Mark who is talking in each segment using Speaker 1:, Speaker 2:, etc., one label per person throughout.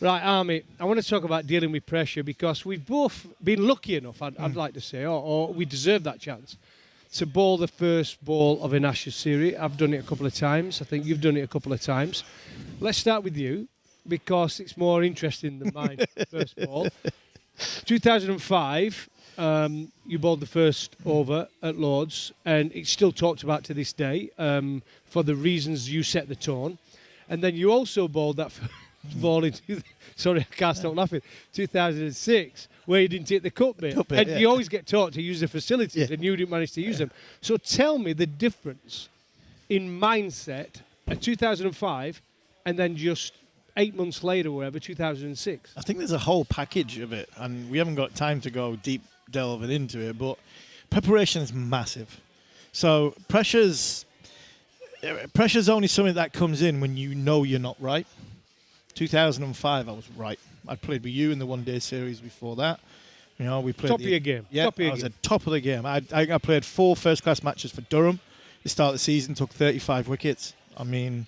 Speaker 1: Right, Army, I want to talk about dealing with pressure because we've both been lucky enough, I'd like to say, or we deserve that chance, to bowl the first ball of an Ashes series. I've done it a couple of times. I think you've done it a couple of times. Let's start with you because it's more interesting than mine, first ball. 2005, you bowled the first over at Lord's, and it's still talked about to this day for the reasons you set the tone. And then you also bowled that ball in, sorry, I can't stop laughing, 2006, where you didn't take the cup bit. And you always get taught to use the facilities, and you didn't manage to use them. So tell me the difference in mindset at 2005 and then just 8 months later, whatever, 2006.
Speaker 2: I think there's a whole package of it, and we haven't got time to go deep delving into it, but preparation is massive. So pressure's only something that comes in when you know you're not right. 2005, I was right. I played with you in the one-day series before that. You know, we played
Speaker 1: top of your game.
Speaker 2: Yeah, I was at top of the game. I played 4 first-class matches for Durham. The start of the season, took 35 wickets. I mean,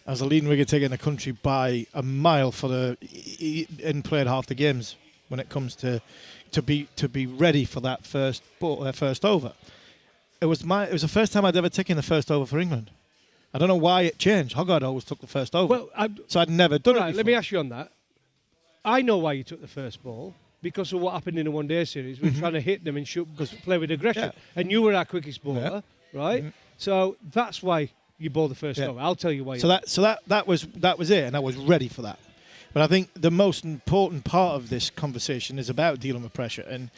Speaker 2: I was the leading wicket taker in the country by a mile and played half the games when it comes to be ready for that first over. It was the first time I'd ever taken the first over for England. I don't know why it changed. Hogarth always took the first over. Well, so I'd never done it before.
Speaker 1: Let me ask you on that. I know why you took the first ball, because of what happened in the one-day series. We were trying to hit them and shoot, play with aggression. Yeah. And you were our quickest bowler, right? So that's why you bowled the first over. I'll tell you why.
Speaker 2: That was it, and I was ready for that. But I think the most important part of this conversation is about dealing with pressure. And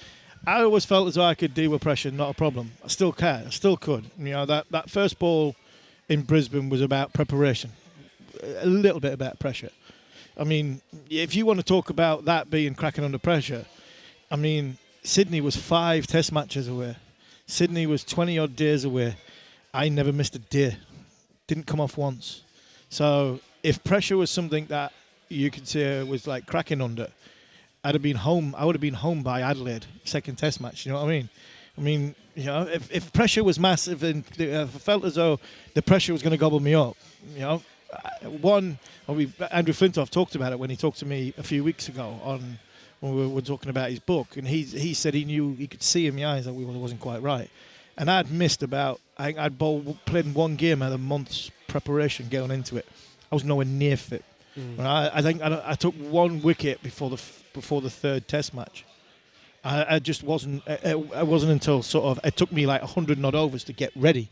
Speaker 2: I always felt as though I could deal with pressure, not a problem. I still can. I still could. You know, that first ball in Brisbane was about preparation, a little bit about pressure. I mean, if you want to talk about that being cracking under pressure, I mean, Sydney was 5 test matches away. Sydney was 20-odd days away. I never missed a day. Didn't come off once. So if pressure was something that you could say was like cracking under, I'd have been home. I would have been home by Adelaide, second test match. You know what I mean? I mean, you know, if pressure was massive and I felt as though the pressure was going to gobble me up, you know, Andrew Flintoff talked about it when he talked to me a few weeks ago when we were talking about his book, and he said he knew, he could see in my eyes that we wasn't quite right. And I'd missed I'd played in one game, I had a month's preparation going into it. I was nowhere near fit. I think I took 1 wicket before the third test match. I just wasn't. It wasn't until sort of it took me like 100 not overs to get ready.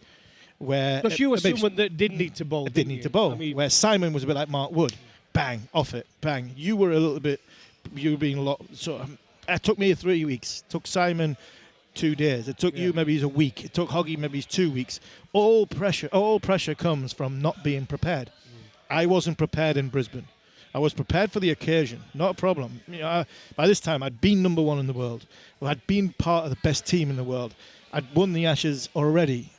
Speaker 1: Because you were someone that didn't need to bowl.
Speaker 2: Didn't need to bowl. I mean, where Simon was a bit like Mark Wood, bang off it, bang. You were a little bit. You were being a lot. So it took me 3 weeks. It took Simon 2 days. It took you maybe a week. It took Hoggy maybe 2 weeks. All pressure comes from not being prepared. I wasn't prepared in Brisbane. I was prepared for the occasion, not a problem. You know, by this time, I'd been number 1 in the world. I'd been part of the best team in the world. I'd won the Ashes already.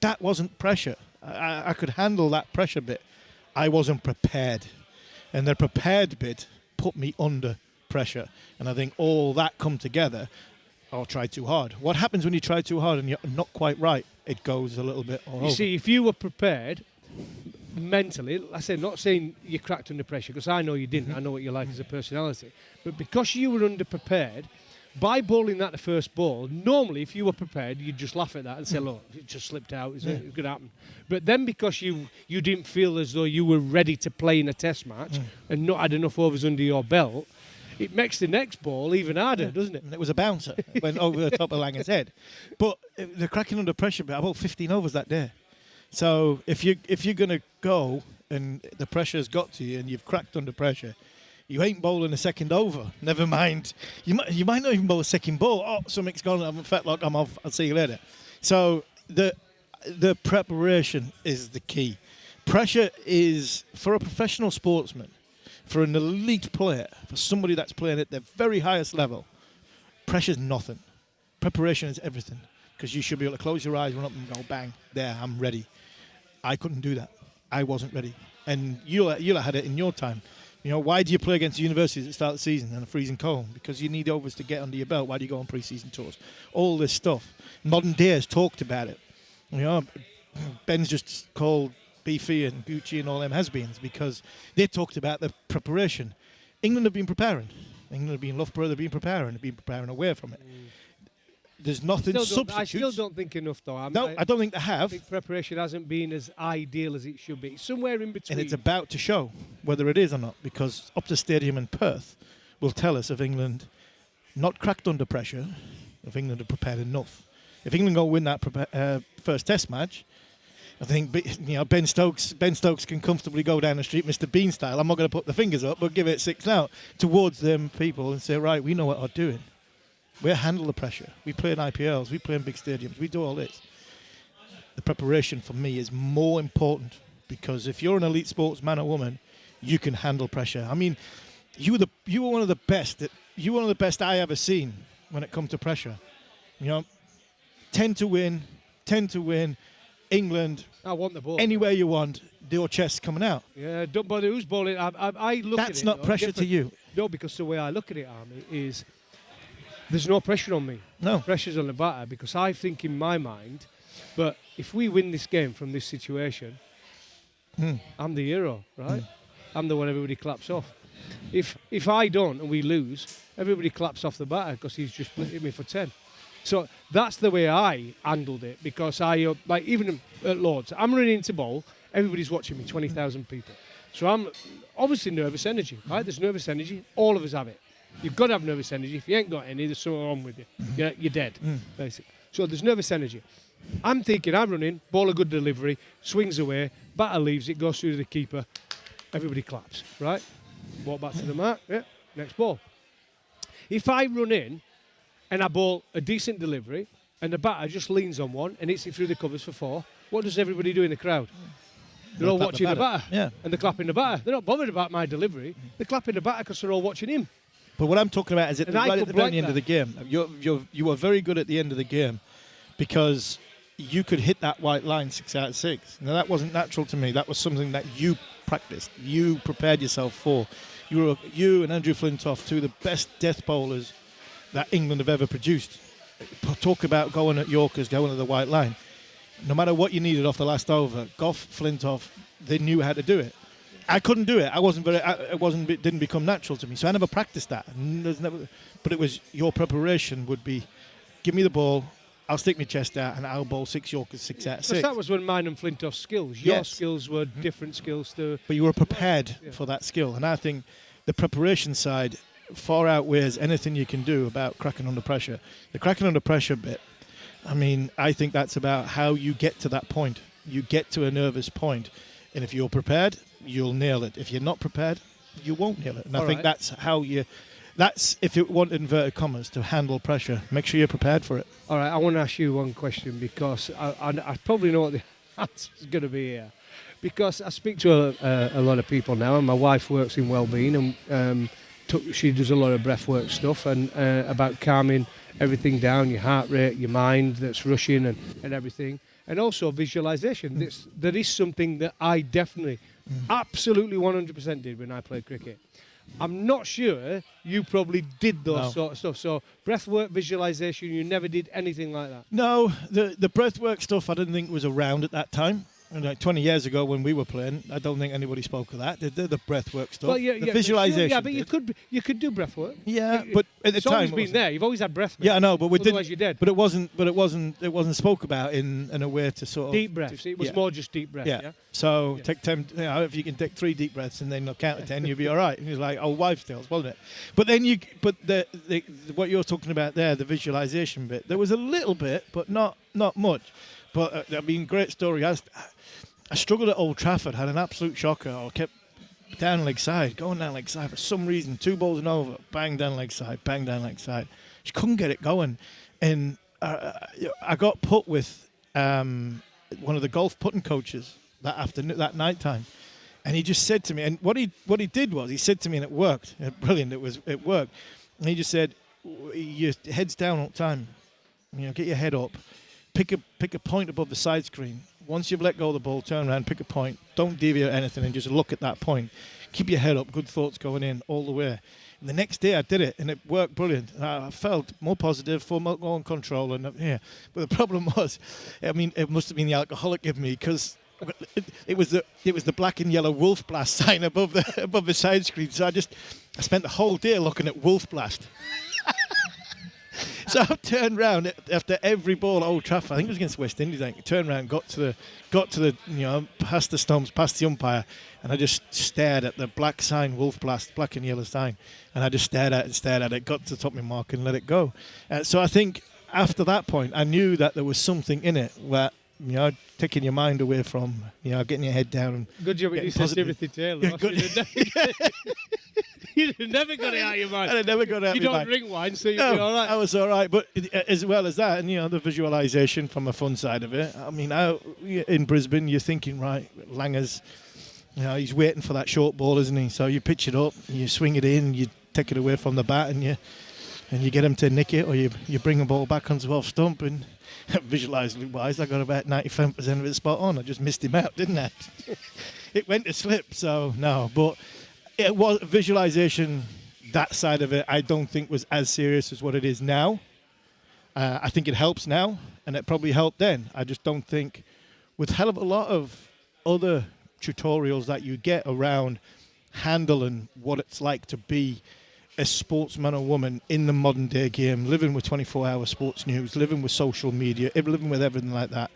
Speaker 2: That wasn't pressure. I could handle that pressure bit. I wasn't prepared. And the prepared bit put me under pressure. And I think all that come together, I'll try too hard. What happens when you try too hard and you're not quite right? It goes a little bit all over.
Speaker 1: You see, if you were prepared mentally, I say, not saying you cracked under pressure, because I know you didn't. I know what you're like as a personality. But because you were underprepared, by bowling that the first ball, normally if you were prepared, you'd just laugh at that and say, look, it just slipped out. It's going to happen. But then because you didn't feel as though you were ready to play in a test match and not had enough overs under your belt, it makes the next ball even harder, doesn't it?
Speaker 2: And it was a bouncer. It went over the top of Langer's head. But the cracking under pressure bit, I bowled 15 overs that day. So if you're going to go and the pressure's got to you and you've cracked under pressure, you ain't bowling a second over. Never mind. You might not even bowl a second ball. Oh, something's gone. I'm fat lock. I'm off. I'll see you later. So the preparation is the key. Pressure is, for a professional sportsman, for an elite player, for somebody that's playing at the very highest level, pressure's nothing. Preparation is everything, because you should be able to close your eyes, run up and go, bang, there, I'm ready. I couldn't do that. I wasn't ready. And you'll have had it in your time. You know, why do you play against universities at the start of the season and a freezing cold? Because you need overs to get under your belt. Why do you go on pre-season tours? All this stuff. Modern day has talked about it. You know, Ben's just called Beefy and Gucci and all them has-beens because they talked about the preparation. England have been preparing. England have been Loughborough, they've been preparing away from it. There's nothing substitutes.
Speaker 1: I still don't think enough, though.
Speaker 2: I don't think they have.
Speaker 1: I think preparation hasn't been as ideal as it should be. It's somewhere in between.
Speaker 2: And it's about to show whether it is or not, because Optus Stadium in Perth will tell us if England not cracked under pressure, if England have prepared enough. If England go win that first Test match, I think Ben Stokes can comfortably go down the street, Mr. Bean style. I'm not going to put the fingers up, but give it 6 now towards them people and say, right, we know what we're doing. We handle the pressure. We play in IPLs. We play in big stadiums. We do all this. The preparation for me is more important, because if you're an elite sports man or woman, you can handle pressure. I mean, you were one of the best. You were one of the best I ever seen when it comes to pressure. 10 to win. England.
Speaker 1: I want the ball.
Speaker 2: Anywhere you want, your chest coming out.
Speaker 1: Yeah, don't bother who's balling. I look at it.
Speaker 2: That's not pressure to you.
Speaker 1: No, because the way I look at it, Army, is there's no pressure on me.
Speaker 2: No.
Speaker 1: Pressure's on the batter, because I think in my mind, but if we win this game from this situation, I'm the hero, right? I'm the one everybody claps off. If I don't and we lose, everybody claps off the batter because he's just hit me for 10. So that's the way I handled it, because even at Lords, I'm running into ball, everybody's watching me, 20,000 people. So I'm obviously nervous energy, right? There's nervous energy. All of us have it. You've got to have nervous energy. If you ain't got any, there's something wrong with you. You're dead, basically. So there's nervous energy. I'm thinking, I'm running, ball a good delivery, swings away, batter leaves it, goes through to the keeper. Everybody claps, right? Ball back to the mark, next ball. If I run in and I bowl a decent delivery and the batter just leans on one and hits it through the covers for 4, what does everybody do in the crowd? They're all watching the batter. Yeah. And they're clapping the batter. They're not bothered about my delivery. They're clapping the batter because they're all watching him.
Speaker 2: But what I'm talking about is right at the very end of the game. You were very good at the end of the game, because you could hit that white line 6 out of 6. Now, that wasn't natural to me. That was something that you practiced. You prepared yourself for. You and Andrew Flintoff, two of the best death bowlers that England have ever produced. Talk about going at Yorkers, going at the white line. No matter what you needed off the last over, Gough, Flintoff, they knew how to do it. I couldn't do it. It didn't become natural to me. So I never practiced that. But it was your preparation would be, give me the ball, I'll stick my chest out and I'll bowl 6 Yorkers 6 out of 6.
Speaker 1: That was when mine and Flintoff's skills. Your skills were different skills to.
Speaker 2: But you were prepared for that skill. And I think the preparation side far outweighs anything you can do about cracking under pressure. The cracking under pressure bit, I mean, I think that's about how you get to that point. You get to a nervous point. And if you're prepared, you'll nail it. If you're not prepared, you won't nail it. And I think that's how that's if you want inverted commas to handle pressure. Make sure you're prepared for it.
Speaker 1: All right, I want to ask you one question, because I probably know what the answer is going to be here. Because I speak to a lot of people now, and my wife works in wellbeing, and she does a lot of breath work stuff, and about calming everything down, your heart rate, your mind that's rushing and everything. And also visualization. That is something that I definitely, absolutely 100% did when I played cricket. I'm not sure you probably did those sort of stuff. So breathwork, visualization, you never did anything like that?
Speaker 2: No, the breathwork stuff I didn't think was around at that time. And like 20 years ago when we were playing, I don't think anybody spoke of that. They did the breathwork stuff. Well, the visualization.
Speaker 1: Yeah, but you could do breath work.
Speaker 2: Yeah, but at the time
Speaker 1: it's always been there. You've always had breath.
Speaker 2: Yeah, I know, but we
Speaker 1: otherwise you're dead.
Speaker 2: But it wasn't spoke about in a way to sort of
Speaker 1: deep breaths. It was more just deep breath. Yeah.
Speaker 2: So take 10. If you can take 3 deep breaths and then count to 10, you'll be all right. And it's like old wives' tales, wasn't it? But then what you're talking about there, the visualization bit, there was a little bit, but not much. But I mean, great story. I struggled at Old Trafford, had an absolute shocker. I kept going down leg side for some reason. 2 balls and over, bang down leg side, bang down leg side. Just couldn't get it going. And I got put with one of the golf putting coaches that night time. And he just said to me, and what he did was, he said to me, and it worked. Brilliant, it worked. And he just said, your head's down all the time. Get your head up. Pick a point above the side screen. Once you've let go of the ball, turn around, pick a point. Don't deviate anything and just look at that point. Keep your head up, good thoughts going in all the way. And the next day I did it, and it worked brilliant. I felt more positive, more in control. But the problem was, I mean, it must have been the alcoholic in me, because it was the black and yellow Wolf Blast sign above the side screen. So I spent the whole day looking at Wolf Blast. So I turned round after every ball at Old Trafford. I think it was against West Indies. I turned round, got to the past the stumps, past the umpire, and I just stared at the black sign, Wolf Blast, black and yellow sign, and I just stared at it, got to the top of my mark and let it go. So I think after that point, I knew that there was something in it where, taking your mind away from, getting your head down. And
Speaker 1: good job you said everything Taylor. You'd have never got it out of your mind.
Speaker 2: I never got it out of
Speaker 1: your
Speaker 2: mind.
Speaker 1: You don't drink wine, so you'll be all right.
Speaker 2: I was all right. But as well as that, and, the visualisation from a fun side of it, I mean, in Brisbane, you're thinking, right, Langer's, he's waiting for that short ball, isn't he? So you pitch it up, you swing it in, you take it away from the bat, and you get him to nick it, or you bring the ball back onto off stump, and visualising-wise, I got about 95% of it spot on. I just missed him out, didn't I? It went to slip, so no. But it was visualisation, that side of it, I don't think was as serious as what it is now. I think it helps now, and it probably helped then. I just don't think, with hell of a lot of other tutorials that you get around handling what it's like to be a sportsman or woman in the modern day game, living with 24-hour sports news, living with social media, living with everything like that,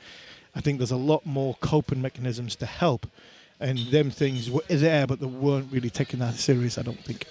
Speaker 2: I think there's a lot more coping mechanisms to help. And them things were there, but they weren't really taken that serious, I don't think.